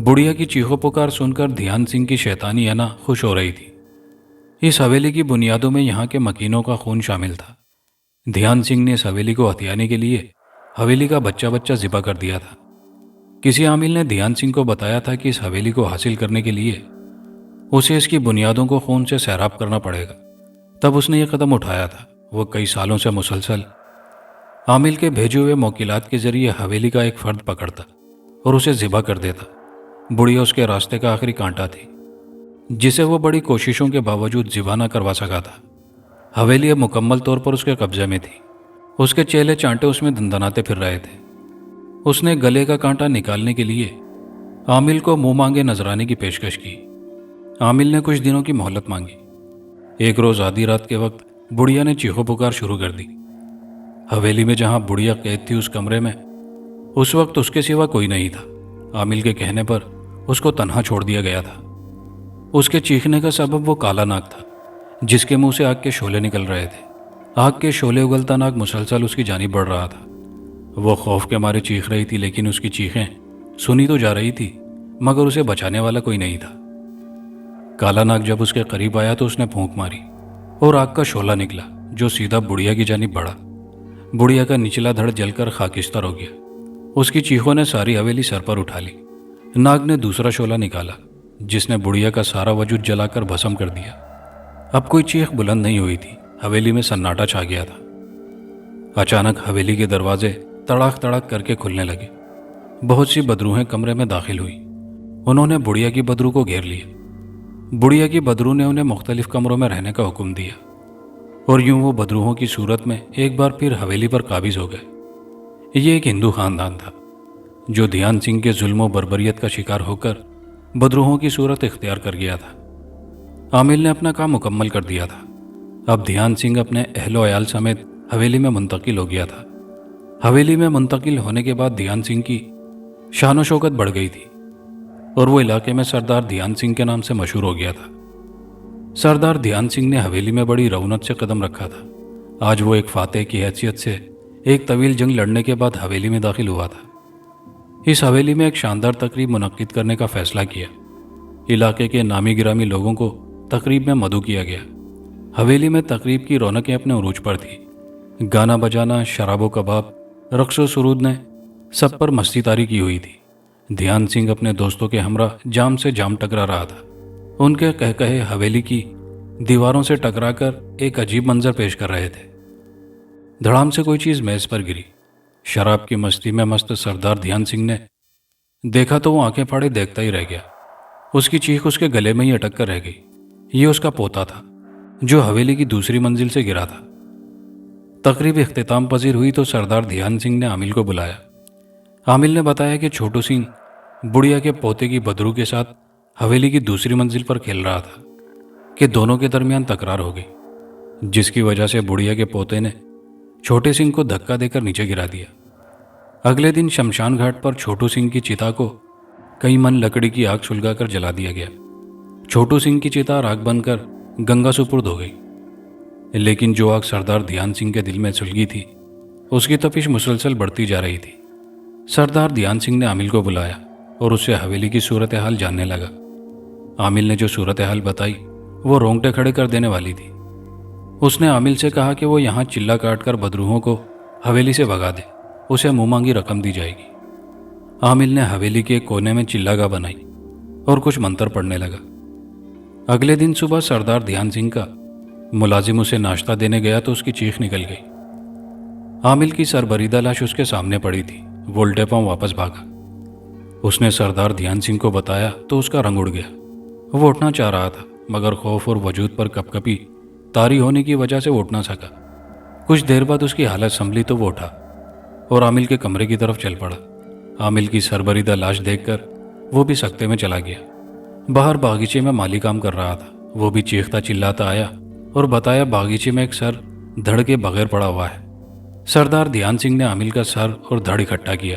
बुढ़िया की चीखों पुकार सुनकर ध्यान सिंह की शैतानी अना खुश हो रही थी। इस हवेली की बुनियादों में यहाँ के मकीनों का खून शामिल था। ध्यान सिंह ने इस हवेली को हथियाने के लिए हवेली का बच्चा बच्चा ज़िबा कर दिया था। किसी आमिल ने ध्यान सिंह को बताया था कि इस हवेली को हासिल करने के लिए उसे इसकी बुनियादों को खून से सैराब करना पड़ेगा। तब उसने ये कदम उठाया था। वो कई सालों से मुसलसल आमिल के भेजे हुए मौकिलात के जरिए हवेली का एक फर्द पकड़ता और उसे ज़िबा कर देता। बुढ़िया उसके रास्ते का आखिरी कांटा थी जिसे वो बड़ी कोशिशों के बावजूद ज़िबा ना करवा सका था। हवेली अब मुकम्मल तौर पर उसके कब्जे में थी। उसके चेले चांटे उसमें दंदनाते फिर रहे थे। उसने गले का कांटा निकालने के लिए आमिल को मुंह मांगे नजराने की पेशकश की। आमिल ने कुछ दिनों की मोहलत मांगी। एक रोज आधी रात के वक्त बुढ़िया ने चीखों पुकार शुरू कर दी। हवेली में जहां बुढ़िया कैद थी उस कमरे में उस वक्त उसके सिवा कोई नहीं था। आमिल के कहने पर उसको तन्हा छोड़ दिया गया था। उसके चीखने का सबब वो काला नाग था जिसके मुंह से आग के शोले निकल रहे थे। आग के शोले उगलता नाग मुसलसल उसकी जानिब बढ़ रहा था। वो खौफ के मारे चीख रही थी, लेकिन उसकी चीखें सुनी तो जा रही थी मगर उसे बचाने वाला कोई नहीं था। काला नाग जब उसके करीब आया तो उसने फूंक मारी और आग का शोला निकला जो सीधा बुढ़िया की जानिब बढ़ा। बुढ़िया का निचला धड़ जलकर खाकिस्तार हो गया। उसकी चीखों ने सारी हवेली सर पर उठा ली। नाग ने दूसरा शोला निकाला जिसने बुढ़िया का सारा वजूद जलाकर भस्म कर दिया। अब कोई चीख बुलंद नहीं हुई थी। हवेली में सन्नाटा छा गया था। अचानक हवेली के दरवाजे तड़ाक तड़ाक करके खुलने लगे। बहुत सी बदरूहें कमरे में दाखिल हुई। उन्होंने बुढ़िया की बदरू को घेर लिया। बुढ़िया की बदरू ने उन्हें मुख्तलिफ कमरों में रहने का हुक्म दिया और यूं वो बदरूहों की सूरत में एक बार फिर हवेली पर काबिज हो गए। ये एक हिंदू खानदान था जो ध्यान सिंह के जुल्म बर्बरियत का शिकार होकर बदरूहों की सूरत इख्तियार कर गया था। आमिल ने अपना काम मुकम्मल कर दिया था। अब ध्यान सिंह अपने अहलो अयाल समेत हवेली में मुंतकिल हो गया था। हवेली में मुंतकिल होने के बाद ध्यान सिंह की शान शौकत बढ़ गई थी और वो इलाके में सरदार ध्यान सिंह के नाम से मशहूर हो गया था। सरदार ध्यान सिंह ने हवेली में बड़ी रौनक से कदम रखा था। आज वो एक फातेह की हैसियत से एक तवील जंग लड़ने के बाद हवेली में दाखिल हुआ था। इस हवेली में एक शानदार तकरीब मुनक्किद करने का फैसला किया। इलाके के नामी गिरामी लोगों को तकरीब में मदऊ किया गया। हवेली में तकरीब की रौनकें अपने उरूज पर थी। गाना बजाना, शराबो कबाब, रक्स व सुरूद ने सब पर मस्ती तारी की हुई थी। ध्यान सिंह अपने दोस्तों के हमरा जाम से जाम टकरा रहा था। उनके कह कहे हवेली की दीवारों से टकराकर एक अजीब मंजर पेश कर रहे थे। धड़ाम से कोई चीज़ मेज़ पर गिरी। शराब की मस्ती में मस्त सरदार ध्यान सिंह ने देखा तो वो आंखें फाड़े देखता ही रह गया। उसकी चीख उसके गले में ही अटक कर रह गई। ये उसका पोता था जो हवेली की दूसरी मंजिल से गिरा था। तकरीब इख्तिताम पजीर हुई तो सरदार ध्यान सिंह ने आमिल को बुलाया। आमिल ने बताया कि छोटू सिंह बुढ़िया के पोते की बदरू के साथ हवेली की दूसरी मंजिल पर खेल रहा था कि दोनों के दरमियान तकरार हो गई, जिसकी वजह से बुढ़िया के पोते ने छोटे सिंह को धक्का देकर नीचे गिरा दिया। अगले दिन शमशान घाट पर छोटू सिंह की चिता को कई मन लकड़ी की आग सुलगाकर जला दिया गया। छोटू सिंह की चिता राख बनकर गंगा सुपुर्द हो गई। लेकिन जो आग सरदार ध्यान सिंह के दिल में सुलगी थी उसकी तपिश मुसलसल बढ़ती जा रही थी। सरदार ध्यान सिंह ने आमिल को बुलाया और उससे हवेली की सूरत हाल जानने लगा। आमिल ने जो सूरत हाल बताई वो रोंगटे खड़े कर देने वाली थी। उसने आमिल से कहा कि वो यहाँ चिल्ला काट कर बदरूहों को हवेली से भगा दे, उसे मुँह मांगी रकम दी जाएगी। आमिल ने हवेली के कोने में चिल्लागाह बनाई और कुछ मंत्र पढ़ने लगा। अगले दिन सुबह सरदार ध्यान सिंह का मुलाजिम उसे नाश्ता देने गया तो उसकी चीख निकल गई। आमिल की सरबरीदा लाश उसके सामने पड़ी थी। वो उल्टे पांव वापस भागा। उसने सरदार ध्यान सिंह को बताया तो उसका रंग उड़ गया। वो उठना चाह रहा था मगर खौफ और वजूद पर कपकपी तारी होने की वजह से वो उठ ना सका। कुछ देर बाद उसकी हालत संभली तो वो उठा और आमिल के कमरे की तरफ चल पड़ा। आमिल की सरबरीदा लाश देखकर वो भी सकते में चला गया। बाहर बागीचे में माली काम कर रहा था। वो भी चीखता चिल्लाता आया और बताया बागीचे में एक सर धड़ के बगैर पड़ा हुआ है। सरदार ध्यान सिंह ने आमिल का सर और धड़ इकट्ठा किया।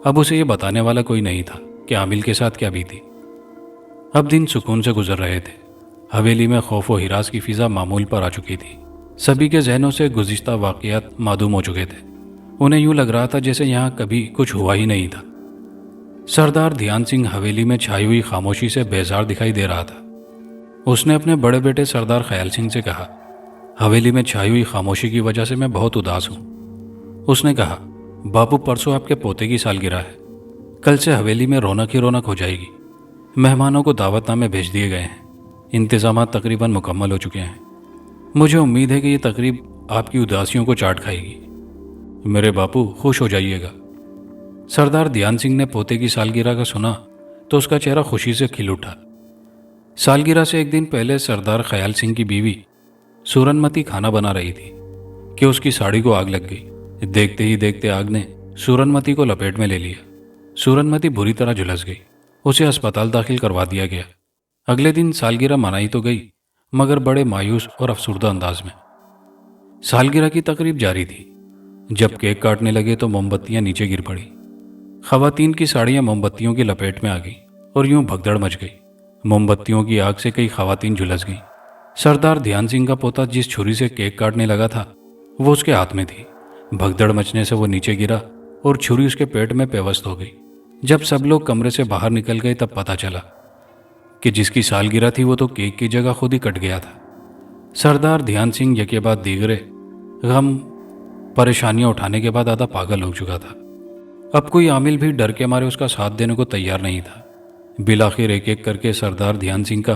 अब उसे ये बताने वाला कोई नहीं था कि आमिल के साथ क्या बीती। अब दिन सुकून से गुजर रहे थे। हवेली में खौफ व हिरास की फिजा मामूल पर आ चुकी थी। सभी के जहनों से गुज़िश्ता वाक़यात मादूम हो चुके थे। उन्हें यूं लग रहा था जैसे यहाँ कभी कुछ हुआ ही नहीं था। सरदार ध्यान सिंह हवेली में छाई हुई खामोशी से बेजार दिखाई दे रहा था। उसने अपने बड़े बेटे सरदार ख्याल सिंह से कहा, हवेली में छाई हुई खामोशी की वजह से मैं बहुत उदास हूँ। उसने कहा, बापू परसों आपके पोते की सालगिरह है। कल से हवेली में रौनक ही रौनक हो जाएगी। मेहमानों को दावतनामे भेज दिए गए हैं। इंतजामात तकरीबन मुकम्मल हो चुके हैं। मुझे उम्मीद है कि ये तकरीब आपकी उदासियों को चाट खाएगी। मेरे बापू खुश हो जाइएगा। सरदार ध्यान सिंह ने पोते की सालगिरह का सुना तो उसका चेहरा खुशी से खिल उठा। सालगिरह से एक दिन पहले सरदार ख्याल सिंह की बीवी सूरनमती खाना बना रही थी कि उसकी साड़ी को आग लग गई। देखते ही देखते आग ने सूरनमती को लपेट में ले लिया। सूरनमती बुरी तरह झुलस गई। उसे अस्पताल दाखिल करवा दिया गया। अगले दिन सालगिरह मनाई तो गई मगर बड़े मायूस और अफसुर्दा अंदाज में। सालगिरह की तकरीब जारी थी। जब केक काटने लगे तो मोमबत्तियां नीचे गिर पड़ी। खवातीन की साड़ियां मोमबत्तियों की लपेट में आ गई और यूं भगदड़ मच गई। मोमबत्तियों की आग से कई खवातीन झुलस गईं। सरदार ध्यान सिंह का पोता जिस छुरी से केक काटने लगा था वो उसके हाथ में थी। भगदड़ मचने से वो नीचे गिरा और छुरी उसके पेट में पेवस्त हो गई। जब सब लोग कमरे से बाहर निकल गए तब पता चला कि जिसकी सालगिरह थी वो तो केक की जगह खुद ही कट गया था। सरदार ध्यान सिंह यके बाद दीगरे गम परेशानियां उठाने के बाद आधा पागल हो चुका था। अब कोई आमिल भी डर के मारे उसका साथ देने को तैयार नहीं था। बिलाखिर एक एक करके सरदार ध्यान सिंह का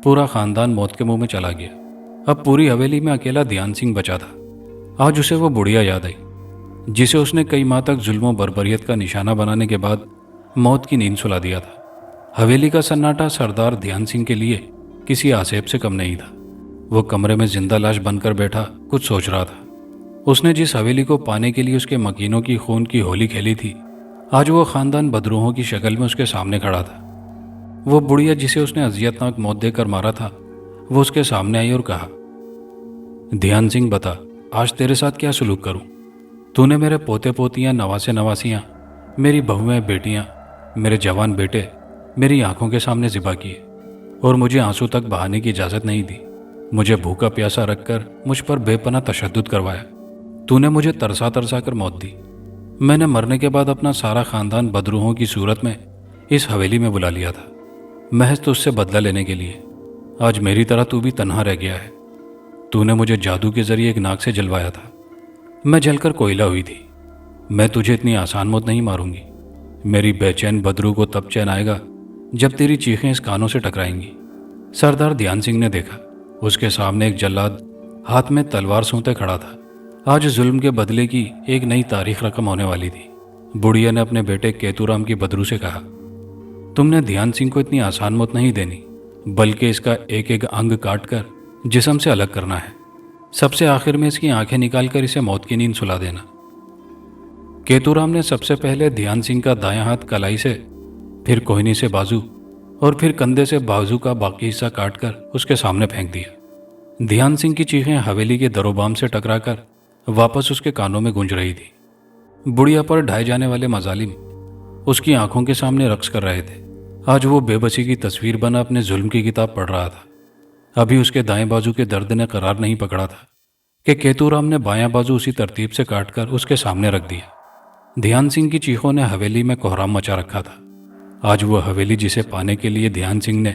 पूरा खानदान मौत के मुंह में चला गया। अब पूरी हवेली में अकेला ध्यान सिंह बचा था। आज उसे वो बुढ़िया याद आई जिसे उसने कई माह तक जुल्म बर्बरियत का निशाना बनाने के बाद मौत की नींद सुला दिया था। हवेली का सन्नाटा सरदार ध्यान सिंह के लिए किसी आसेब से कम नहीं था। वो कमरे में जिंदा लाश बनकर बैठा कुछ सोच रहा था। उसने जिस हवेली को पाने के लिए उसके मकीनों की खून की होली खेली थी, आज वो खानदान बदरूहों की शक्ल में उसके सामने खड़ा था। वो बुढ़िया जिसे उसने अजियतनाक मौत देकर मारा था वो उसके सामने आई और कहा, ध्यान सिंह बता, आज तेरे साथ क्या सलूक करूं? तूने मेरे पोते पोतियां, नवासे नवासियां, मेरी बहुएं बेटियां, मेरे जवान बेटे मेरी आंखों के सामने ज़िबा किए और मुझे आंसू तक बहाने की इजाज़त नहीं दी। मुझे भूखा प्यासा रखकर मुझ पर बेपनाह तशद्दुद करवाया। तूने मुझे तरसा तरसा कर मौत दी। मैंने मरने के बाद अपना सारा खानदान बदरूहों की सूरत में इस हवेली में बुला लिया था, महज तुझसे बदला लेने के लिए। आज मेरी तरह तू भी तन्हा रह गया है। तूने मुझे जादू के जरिए एक नाग से जलवाया था। मैं जलकर कोयला हुई थी। मैं तुझे इतनी आसान मौत नहीं मारूंगी। मेरी बेचैन बदरू को तब चैन आएगा जब तेरी चीखें इस कानों से टकराएंगी। सरदार ध्यान सिंह ने देखा, उसके सामने एक जल्लाद हाथ में तलवार सूंघते खड़ा था। आज जुल्म के बदले की एक नई तारीख रकम होने वाली थी। बुढ़िया ने अपने बेटे केतूराम की बदरू से कहा, तुमने ध्यान सिंह को इतनी आसान मौत नहीं देनी, बल्कि इसका एक एक अंग काट कर जिस्म से अलग करना है। सबसे आखिर में इसकी आंखें निकालकर इसे मौत की नींद सुला देना। केतूराम ने सबसे पहले ध्यान सिंह का दायां हाथ कलाई से, फिर कोहनी से बाजू और फिर कंधे से बाजू का बाकी हिस्सा काटकर उसके सामने फेंक दिया। ध्यान सिंह की चीखें हवेली के दरोबाम से टकराकर वापस उसके कानों में गूंज रही थी। बुढ़िया पर ढाए जाने वाले मजालिम उसकी आंखों के सामने रक्स कर रहे थे। आज वो बेबसी की तस्वीर बना अपने जुल्म की किताब पढ़ रहा था। अभी उसके दाएं बाजू के दर्द ने करार नहीं पकड़ा था कि केतूराम ने बायां बाजू उसी तरतीब से काटकर उसके सामने रख दिया। ध्यान सिंह की चीखों ने हवेली में कोहराम मचा रखा था। आज वो हवेली जिसे पाने के लिए ध्यान सिंह ने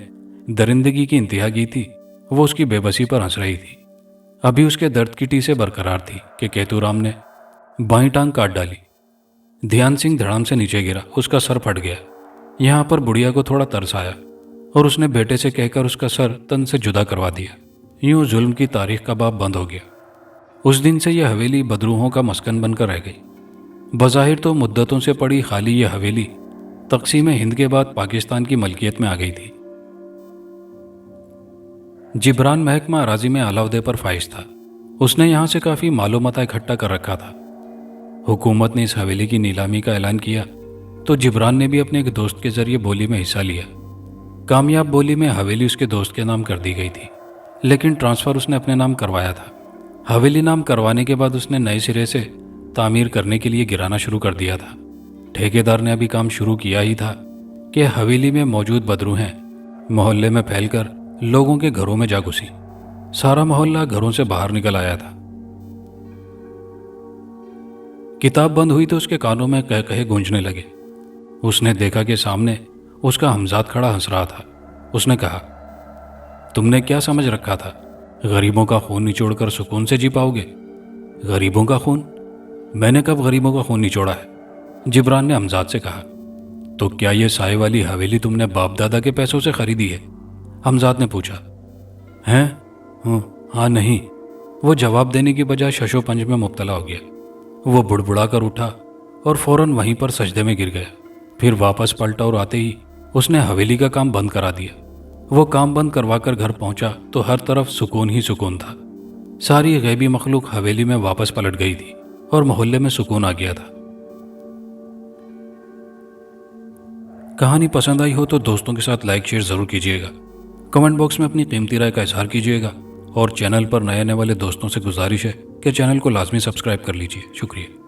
दरिंदगी की इंतहा की थी, वो उसकी बेबसी पर हंस रही थी। अभी उसके दर्द की टीसें बरकरार थी कि केतूराम ने बाईं टांग काट डाली। ध्यान सिंह धड़ाम से नीचे गिरा, उसका सर फट गया। यहाँ पर बुढ़िया को थोड़ा तरस आया और उसने बेटे से कहकर उसका सर तन से जुदा करवा दिया। यूं जुल्म की तारीख का बाब बंद हो गया। उस दिन से यह हवेली बदरूहों का मस्कन बनकर रह गई। बज़ाहिर तो मुद्दतों से पड़ी खाली यह हवेली तक़सीम हिंद के बाद पाकिस्तान की मलकियत में आ गई थी। जिब्रान महकमा अराजी में आला ओहदे पर फाइज था। उसने यहाँ से काफ़ी मालो मता इकट्ठा कर रखा था। हुकूमत ने इस हवेली की नीलामी का ऐलान किया तो जिब्रान ने भी अपने एक दोस्त के जरिए बोली में हिस्सा लिया। कामयाब बोली में हवेली उसके दोस्त के नाम कर दी गई थी, लेकिन ट्रांसफ़र उसने अपने नाम करवाया था। हवेली नाम करवाने के बाद उसने नए सिरे से तामीर करने के लिए गिराना शुरू कर दिया था। ठेकेदार ने अभी काम शुरू किया ही था कि हवेली में मौजूद बदरूहें मोहल्ले में फैलकर लोगों के घरों में जा घुसी। सारा मोहल्ला घरों से बाहर निकल आया था। किताब बंद हुई तो उसके कानों में कह कहे गूंजने लगे। उसने देखा कि सामने उसका हमजाद खड़ा हंस रहा था। उसने कहा, तुमने क्या समझ रखा था? गरीबों का खून निचोड़कर सुकून से जी पाओगे? गरीबों का खून? मैंने कब गरीबों का खून निचोड़ा है? जिब्रान ने हमजाद से कहा। तो क्या ये साए वाली हवेली तुमने बाप दादा के पैसों से खरीदी है? हमजाद ने पूछा। हैं? हाँ नहीं। वो जवाब देने की बजाय शशोपंज में मुब्तला हो गया। वो बुड़बुड़ा कर उठा और फौरन वहीं पर सजदे में गिर गया। फिर वापस पलटा और आते ही उसने हवेली का काम बंद करा दिया। वो काम बंद करवा कर घर पहुंचा तो हर तरफ सुकून ही सुकून था। सारी गैबी मखलूक हवेली में वापस पलट गई थी और मोहल्ले में सुकून आ गया था। कहानी पसंद आई हो तो दोस्तों के साथ लाइक शेयर ज़रूर कीजिएगा। कमेंट बॉक्स में अपनी कीमती राय का इजहार कीजिएगा और चैनल पर नए आने वाले दोस्तों से गुजारिश है कि चैनल को लाजमी सब्सक्राइब कर लीजिए। शुक्रिया।